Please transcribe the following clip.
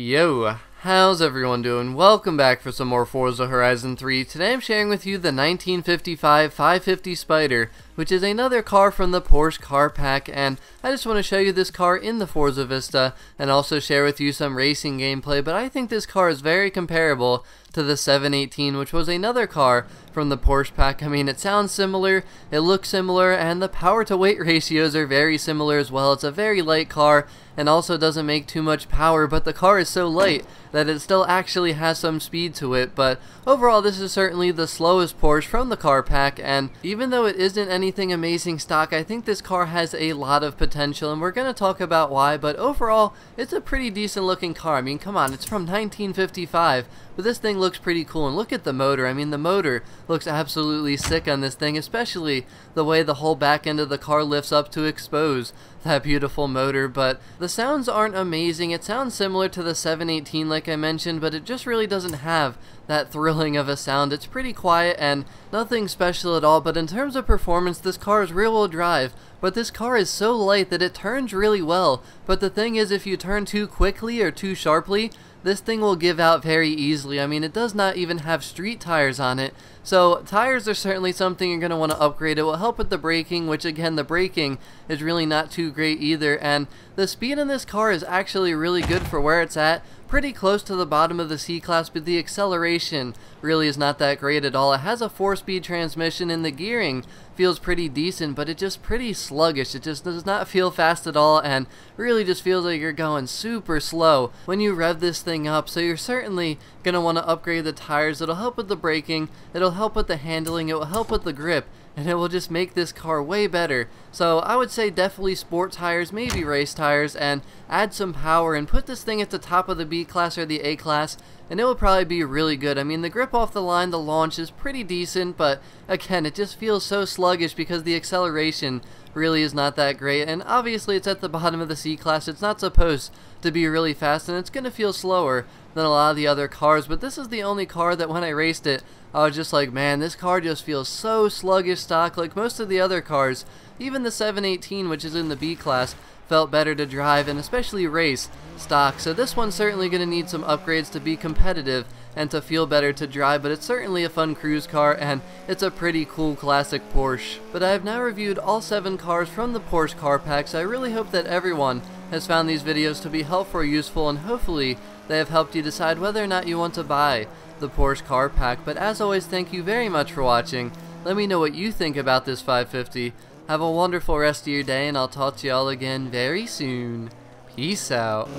Yo, how's everyone doing? Welcome back for some more Forza Horizon 3. Today I'm sharing with you the 1955 550 Spyder, which is another car from the Porsche Car Pack, and I just want to show you this car in the Forzavista and also share with you some racing gameplay, but I think this car is very comparable to the 718, which was another car from the Porsche Pack. I mean, it sounds similar, it looks similar, and the power to weight ratios are very similar as well. It's a very light car and also doesn't make too much power, but the car is so light that it still actually has some speed to it. But overall, this is certainly the slowest Porsche from the Car Pack, and even though it isn't anything amazing stock, I think this car has a lot of potential, and we're going to talk about why. But overall, it's a pretty decent looking car. I mean, come on, it's from 1955, but this thing looks pretty cool. And look at the motor. I mean, the motor looks absolutely sick on this thing, especially the way the whole back end of the car lifts up to expose that beautiful motor. But the sounds aren't amazing. It sounds similar to the 718 like I mentioned, but it just really doesn't have that thrilling of a sound. It's pretty quiet and nothing special at all. But in terms of performance, this car is rear-wheel drive, but this car is so light that it turns really well. But the thing is, if you turn too quickly or too sharply, this thing will give out very easily. I mean, it does not even have street tires on it, so tires are certainly something you're going to want to upgrade. It will help with the braking, which again, the braking is really not too great either, and the speed in this car is actually really good for where it's at. Pretty close to the bottom of the C-Class, but the acceleration really is not that great at all. It has a 4-speed transmission and the gearing feels pretty decent, but it's just pretty sluggish. It just does not feel fast at all and really just feels like you're going super slow when you rev this thing up. So you're certainly going to want to upgrade the tires. It'll help with the braking, it'll help with the handling, it will help with the grip, and it will just make this car way better. So I would say definitely sport tires, maybe race tires, and add some power and put this thing at the top of the B-Class or the A-Class, and it will probably be really good. I mean, the grip off the line, the launch is pretty decent, but again, it just feels so sluggish because the acceleration really is not that great, and obviously it's at the bottom of the C-Class. It's not supposed to be really fast, and it's going to feel slower than a lot of the other cars, but this is the only car that when I raced it, I was just like, man, this car just feels so sluggish stock. Like most of the other cars, even the 718, which is in the B-Class, felt better to drive and especially race stock. So this one's certainly going to need some upgrades to be competitive and to feel better to drive, but it's certainly a fun cruise car and it's a pretty cool classic Porsche. But I have now reviewed all 7 cars from the Porsche Car Pack, so I really hope that everyone has found these videos to be helpful or useful, and hopefully they have helped you decide whether or not you want to buy the Porsche Car Pack. But as always, thank you very much for watching. Let me know what you think about this 550. Have a wonderful rest of your day, and I'll talk to y'all again very soon. Peace out.